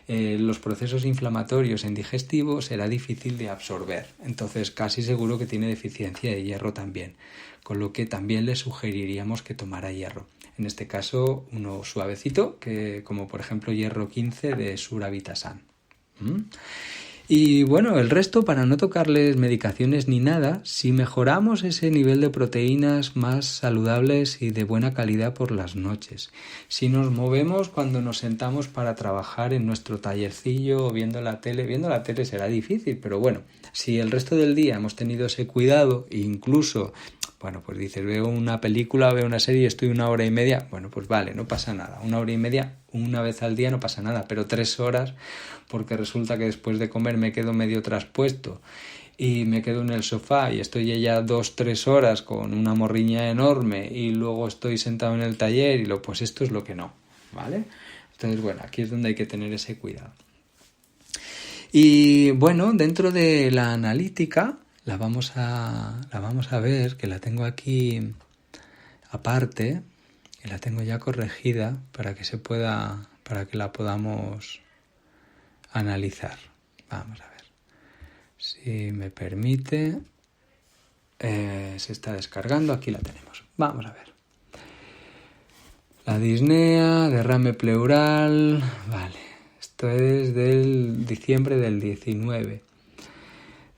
tiene los procesos inflamatorios en digestivo, será difícil de absorber. Entonces casi seguro que tiene deficiencia de hierro también, con lo que también le sugeriríamos que tomara hierro. En este caso uno suavecito, como por ejemplo hierro 15 de Suravitasan. Y bueno, el resto, para no tocarles medicaciones ni nada, si mejoramos ese nivel de proteínas más saludables y de buena calidad por las noches, si nos movemos cuando nos sentamos para trabajar en nuestro tallercillo o viendo la tele será difícil, pero bueno, si el resto del día hemos tenido ese cuidado e incluso, bueno, pues dices, veo una película, veo una serie, estoy 1 hora y media, bueno, pues vale, no pasa nada, 1 hora y media, una vez al día no pasa nada, pero 3 horas, porque resulta que después de comer me quedo medio traspuesto y me quedo en el sofá y estoy ya 2-3 horas con una morriña enorme y luego estoy sentado en el taller y pues esto es lo que no, ¿vale? Entonces, bueno, aquí es donde hay que tener ese cuidado. Y bueno, dentro de la analítica la vamos a ver, que la tengo aquí aparte, y la tengo ya corregida para que la podamos analizar. Vamos a ver. Si me permite, se está descargando, aquí la tenemos. Vamos a ver. La disnea, derrame pleural, vale. Esto es del diciembre del 19.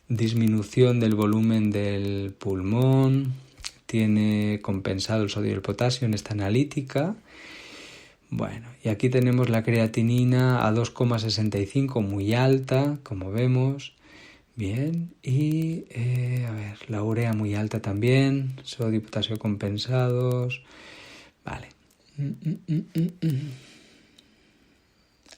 Disminución del volumen del pulmón, tiene compensado el sodio y el potasio en esta analítica. Bueno, y aquí tenemos la creatinina a 2,65, muy alta, como vemos. Bien, y la urea muy alta también, sodio y potasio compensados. Vale.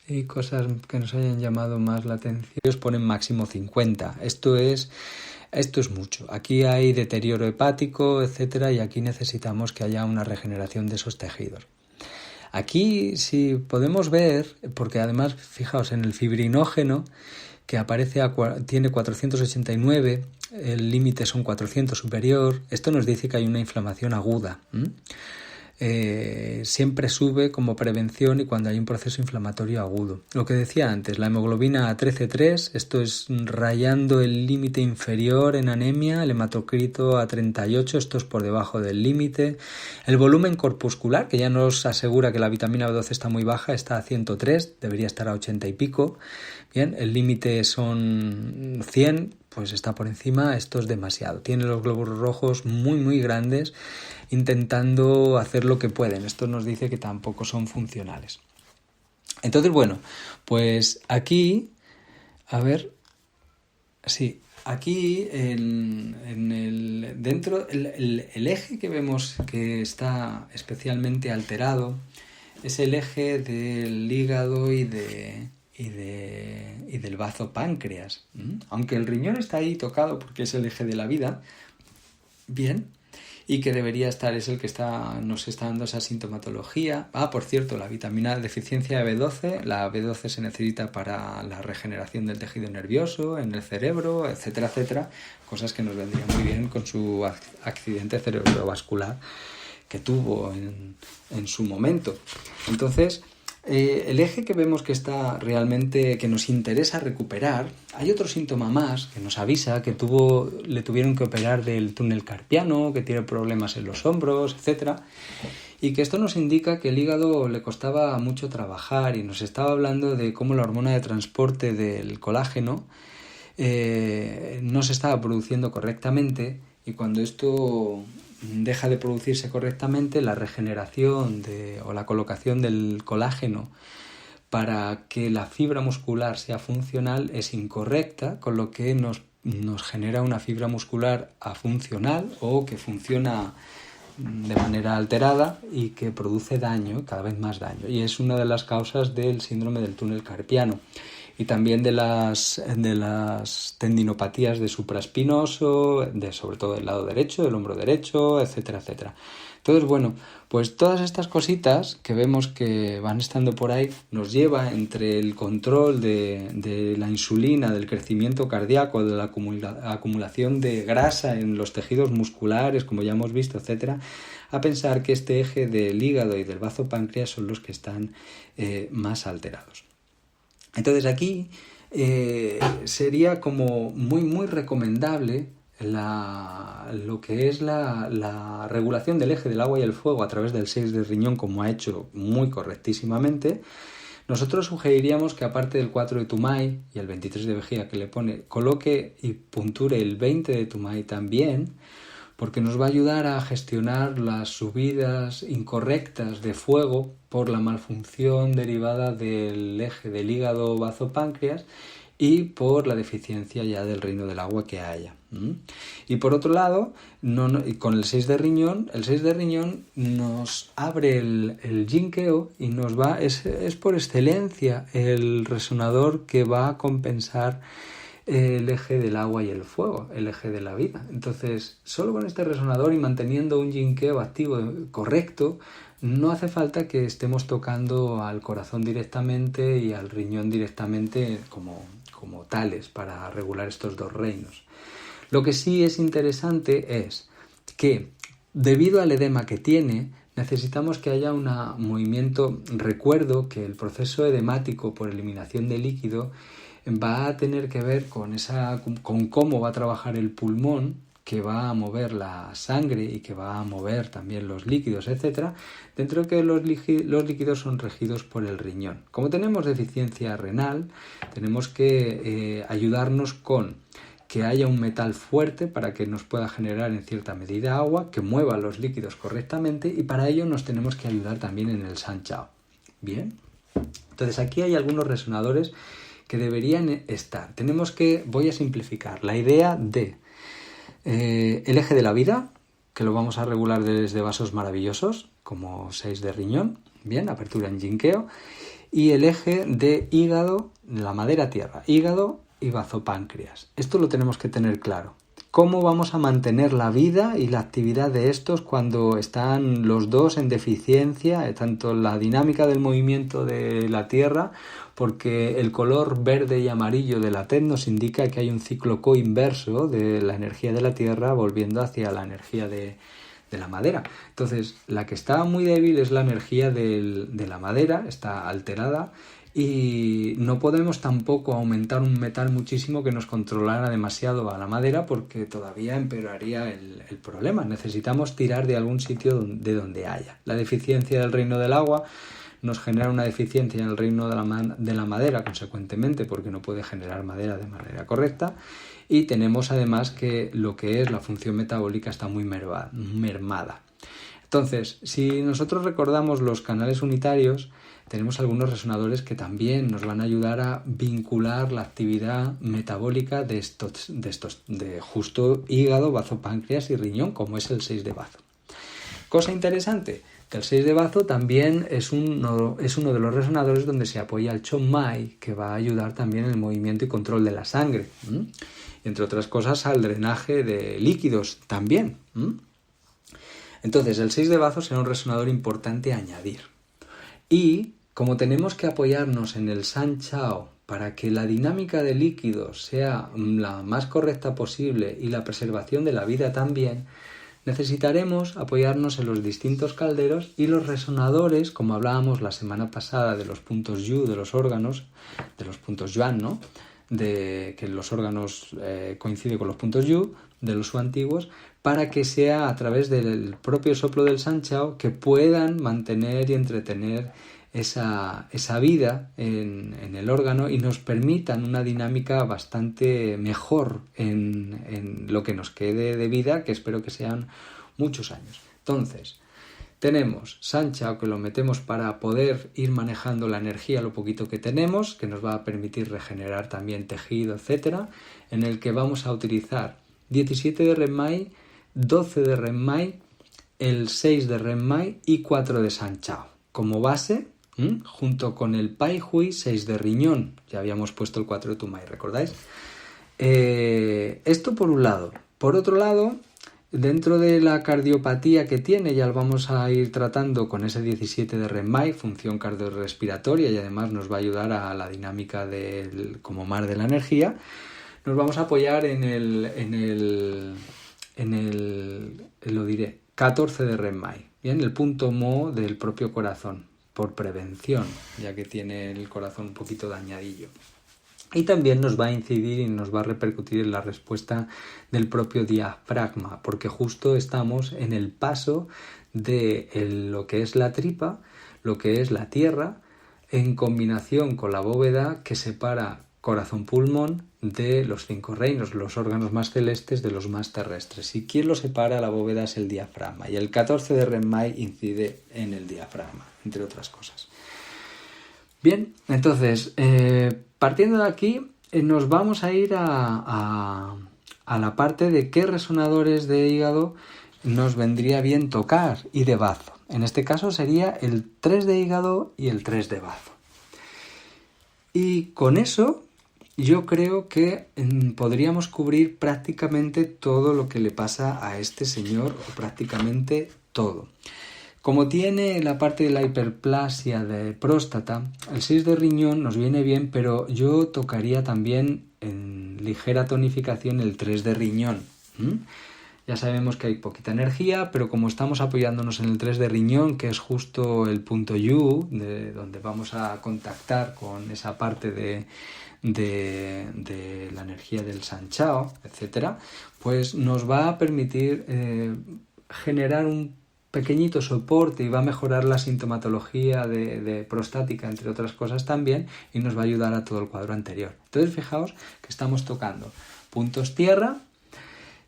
Y cosas que nos hayan llamado más la atención. Ellos ponen máximo 50. Esto es mucho. Aquí hay deterioro hepático, etcétera, y aquí necesitamos que haya una regeneración de esos tejidos. Aquí, si podemos ver, porque además, fijaos, en el fibrinógeno que aparece tiene 489, el límite son 400 superior, esto nos dice que hay una inflamación aguda. Siempre sube como prevención y cuando hay un proceso inflamatorio agudo. Lo que decía antes, la hemoglobina a 13,3, esto es rayando el límite inferior en anemia, el hematocrito a 38, esto es por debajo del límite. El volumen corpuscular, que ya nos asegura que la vitamina B12 está muy baja, está a 103, debería estar a 80 y pico. Bien, el límite son 100, pues está por encima, esto es demasiado. Tiene los glóbulos rojos muy, muy grandes, intentando hacer lo que pueden. Esto nos dice que tampoco son funcionales. Entonces, bueno, pues aquí, a ver, sí, aquí dentro el eje que vemos que está especialmente alterado es el eje del hígado y del bazo páncreas. Aunque el riñón está ahí tocado porque es el eje de la vida, bien, y que debería estar, es el que nos está dando esa sintomatología. Por cierto, la deficiencia de B12, la B12 se necesita para la regeneración del tejido nervioso, en el cerebro, etcétera, etcétera, cosas que nos vendrían muy bien con su accidente cerebrovascular que tuvo en su momento. Entonces, el eje que vemos que está realmente, que nos interesa recuperar, hay otro síntoma más que nos avisa que le tuvieron que operar del túnel carpiano, que tiene problemas en los hombros, etcétera, y que esto nos indica que el hígado le costaba mucho trabajar y nos estaba hablando de cómo la hormona de transporte del colágeno no se estaba produciendo correctamente, y cuando esto deja de producirse correctamente, la regeneración o la colocación del colágeno para que la fibra muscular sea funcional es incorrecta, con lo que nos genera una fibra muscular afuncional o que funciona de manera alterada y que produce daño, cada vez más daño, y es una de las causas del síndrome del túnel carpiano y también de las tendinopatías de supraespinoso, sobre todo del lado derecho, del hombro derecho, etcétera, etcétera. Entonces, bueno, pues todas estas cositas que vemos que van estando por ahí nos lleva entre el control de la insulina, del crecimiento cardíaco, de la acumulación de grasa en los tejidos musculares, como ya hemos visto, etcétera, a pensar que este eje del hígado y del bazo páncreas son los que están más alterados. Entonces aquí sería como muy, muy recomendable lo que es la regulación del eje del agua y el fuego a través del 6 de riñón, como ha hecho muy correctísimamente. Nosotros sugeriríamos que aparte del 4 de Tumai y el 23 de vejiga que le pone, coloque y punture el 20 de Tumai también, porque nos va a ayudar a gestionar las subidas incorrectas de fuego por la malfunción derivada del eje del hígado bazo-páncreas y por la deficiencia ya del reino del agua que haya. Y por otro lado, con el 6 de riñón nos abre el Jinkeo y es por excelencia el resonador que va a compensar el eje del agua y el fuego, el eje de la vida. Entonces, solo con este resonador y manteniendo un Jinkeo activo correcto, no hace falta que estemos tocando al corazón directamente y al riñón directamente como tales para regular estos dos reinos. Lo que sí es interesante es que, debido al edema que tiene, necesitamos que haya un movimiento. Recuerdo que el proceso edemático por eliminación de líquido va a tener que ver con cómo va a trabajar el pulmón, que va a mover la sangre y que va a mover también los líquidos, etc. Dentro de que los líquidos son regidos por el riñón. Como tenemos deficiencia renal, tenemos que ayudarnos con que haya un metal fuerte para que nos pueda generar en cierta medida agua, que mueva los líquidos correctamente, y para ello nos tenemos que ayudar también en el San Chao. Bien, entonces aquí hay algunos resonadores que deberían estar. Voy a simplificar, la idea de el eje de la vida, que lo vamos a regular desde vasos maravillosos, como 6 de riñón, bien, apertura en Jinkeo, y el eje de hígado, la madera tierra, hígado y bazopáncreas. Esto lo tenemos que tener claro. ¿Cómo vamos a mantener la vida y la actividad de estos cuando están los dos en deficiencia, tanto la dinámica del movimiento de la Tierra, porque el color verde y amarillo de la TED nos indica que hay un ciclo coinverso de la energía de la Tierra volviendo hacia la energía de la madera? Entonces, la que está muy débil es la energía de la madera, está alterada, y no podemos tampoco aumentar un metal muchísimo que nos controlara demasiado a la madera, porque todavía empeoraría el problema. Necesitamos tirar de algún sitio de donde haya. La deficiencia del reino del agua nos genera una deficiencia en el reino de la madera, consecuentemente, porque no puede generar madera de manera correcta. Y tenemos además que lo que es la función metabólica está muy mermada. Entonces, si nosotros recordamos los canales unitarios, tenemos algunos resonadores que también nos van a ayudar a vincular la actividad metabólica de justo hígado, bazo, páncreas y riñón, como es el 6 de bazo. Cosa interesante, que el 6 de bazo también es uno de los resonadores donde se apoya el Chon Mai, que va a ayudar también en el movimiento y control de la sangre. Entre otras cosas, al drenaje de líquidos también. Entonces, el 6 de bazo será un resonador importante a añadir. Y como tenemos que apoyarnos en el San Chao para que la dinámica de líquidos sea la más correcta posible y la preservación de la vida también, necesitaremos apoyarnos en los distintos calderos y los resonadores, como hablábamos la semana pasada de los puntos Yu de los órganos, de los puntos Yuan, ¿no? De que los órganos coinciden con los puntos Yu de los Su antiguos, para que sea a través del propio soplo del San Chao que puedan mantener y entretener esa vida en el órgano y nos permitan una dinámica bastante mejor en lo que nos quede de vida, que espero que sean muchos años. Entonces, tenemos San Chao, que lo metemos para poder ir manejando la energía, lo poquito que tenemos, que nos va a permitir regenerar también tejido, etcétera, en el que vamos a utilizar 17 de Renmai, 12 de Renmai, el 6 de Renmai y 4 de San Chao como base, junto con el Pai Hui 6 de riñón. Ya habíamos puesto el 4 de Tumai, ¿recordáis? Esto por un lado. Por otro lado, dentro de la cardiopatía que tiene, ya lo vamos a ir tratando con ese 17 de Renmai, función cardiorrespiratoria, y además nos va a ayudar a la dinámica como mar de la energía. Nos vamos a apoyar en el 14 de Renmai, bien, el punto Mo del propio corazón, por prevención, ya que tiene el corazón un poquito dañadillo. Y también nos va a incidir y nos va a repercutir en la respuesta del propio diafragma, porque justo estamos en el paso de lo que es la tripa, lo que es la tierra, en combinación con la bóveda que separa corazón-pulmón de los 5 reinos, los órganos más celestes de los más terrestres. ¿Y quién lo separa? La bóveda es el diafragma. Y el 14 de Renmai incide en el diafragma, entre otras cosas. Bien, entonces, partiendo de aquí, nos vamos a ir a la parte de qué resonadores de hígado nos vendría bien tocar y de bazo. En este caso sería el 3 de hígado y el 3 de bazo. Y con eso yo creo que podríamos cubrir prácticamente todo lo que le pasa a este señor, o prácticamente todo. Como tiene la parte de la hiperplasia de próstata, el 6 de riñón nos viene bien, pero yo tocaría también en ligera tonificación el 3 de riñón. Ya sabemos que hay poquita energía, pero como estamos apoyándonos en el 3 de riñón, que es justo el punto Yu, de donde vamos a contactar con esa parte de la energía del Sanchao, etcétera, pues nos va a permitir generar un pequeñito soporte y va a mejorar la sintomatología de prostática, entre otras cosas también, y nos va a ayudar a todo el cuadro anterior. Entonces fijaos que estamos tocando puntos tierra,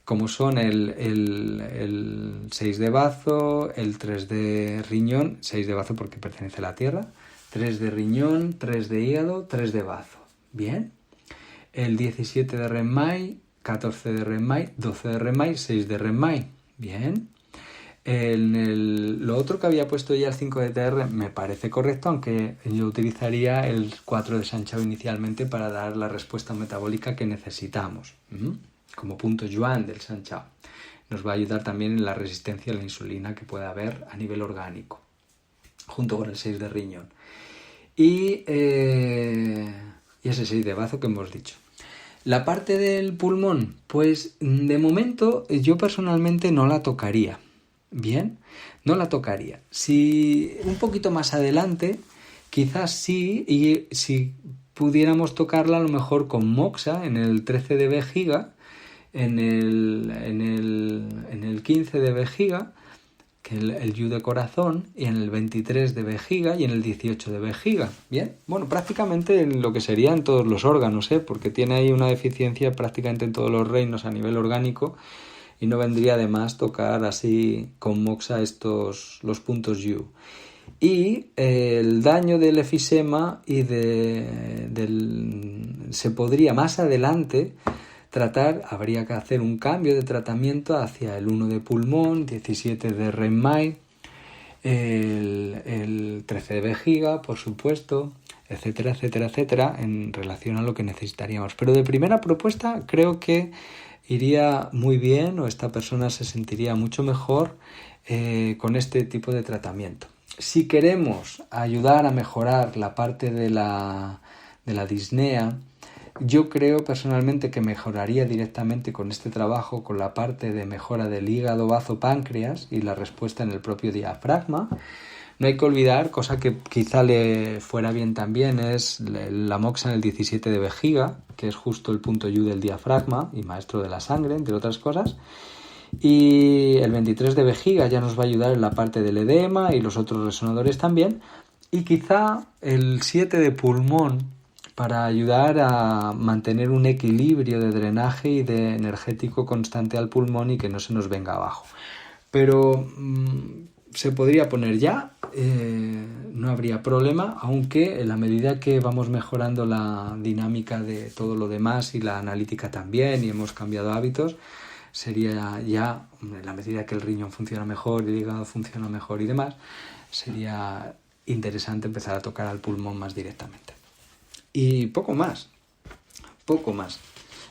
como son el 6 de bazo, el 3 de riñón, 6 de bazo porque pertenece a la tierra, 3 de riñón, 3 de hígado, 3 de bazo. Bien. El 17 de Renmai, 14 de Renmai, 12 de Renmai, 6 de Renmai. Bien. Lo otro que había puesto ya el 5 de TR me parece correcto, aunque yo utilizaría el 4 de Sanchao inicialmente para dar la respuesta metabólica que necesitamos, como punto yuan del Sanchao. Nos va a ayudar también en la resistencia a la insulina que puede haber a nivel orgánico, junto con el 6 de riñón. Y ese 6 de bazo que hemos dicho. La parte del pulmón, pues de momento yo personalmente no la tocaría. Bien, no la tocaría. Si un poquito más adelante, quizás sí, y si pudiéramos tocarla a lo mejor con moxa en el 13 de vejiga, en el 15 de vejiga, que el yu de corazón, y en el 23 de vejiga y en el 18 de vejiga. Bien, bueno, prácticamente en lo que sería en todos los órganos, porque tiene ahí una deficiencia prácticamente en todos los reinos a nivel orgánico, y no vendría de más tocar así con moxa los puntos yu. Y el daño del efisema y se podría más adelante tratar, habría que hacer un cambio de tratamiento hacia el 1 de pulmón, 17 de Renmai, el 13 de vejiga, por supuesto, etcétera, etcétera, etcétera, en relación a lo que necesitaríamos. Pero de primera propuesta creo que iría muy bien, o esta persona se sentiría mucho mejor con este tipo de tratamiento. Si queremos ayudar a mejorar la parte de la disnea, yo creo personalmente que mejoraría directamente con este trabajo con la parte de mejora del hígado, bazo, páncreas y la respuesta en el propio diafragma. No hay que olvidar, cosa que quizá le fuera bien también, es la moxa en el 17 de vejiga, que es justo el punto yu del diafragma y maestro de la sangre, entre otras cosas. Y el 23 de vejiga ya nos va a ayudar en la parte del edema y los otros resonadores también. Y quizá el 7 de pulmón para ayudar a mantener un equilibrio de drenaje y de energético constante al pulmón y que no se nos venga abajo. Pero se podría poner ya, no habría problema, aunque en la medida que vamos mejorando la dinámica de todo lo demás y la analítica también y hemos cambiado hábitos, sería ya, en la medida que el riñón funciona mejor, el hígado funciona mejor y demás, sería interesante empezar a tocar al pulmón más directamente. Y poco más.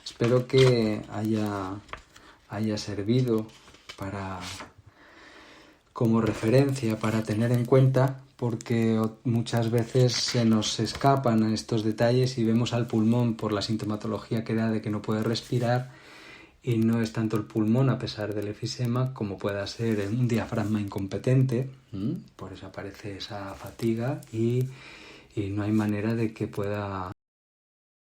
Espero que haya servido como referencia para tener en cuenta, porque muchas veces se nos escapan estos detalles y vemos al pulmón por la sintomatología que da de que no puede respirar y no es tanto el pulmón a pesar del efisema como pueda ser un diafragma incompetente, por eso aparece esa fatiga y no hay manera de que pueda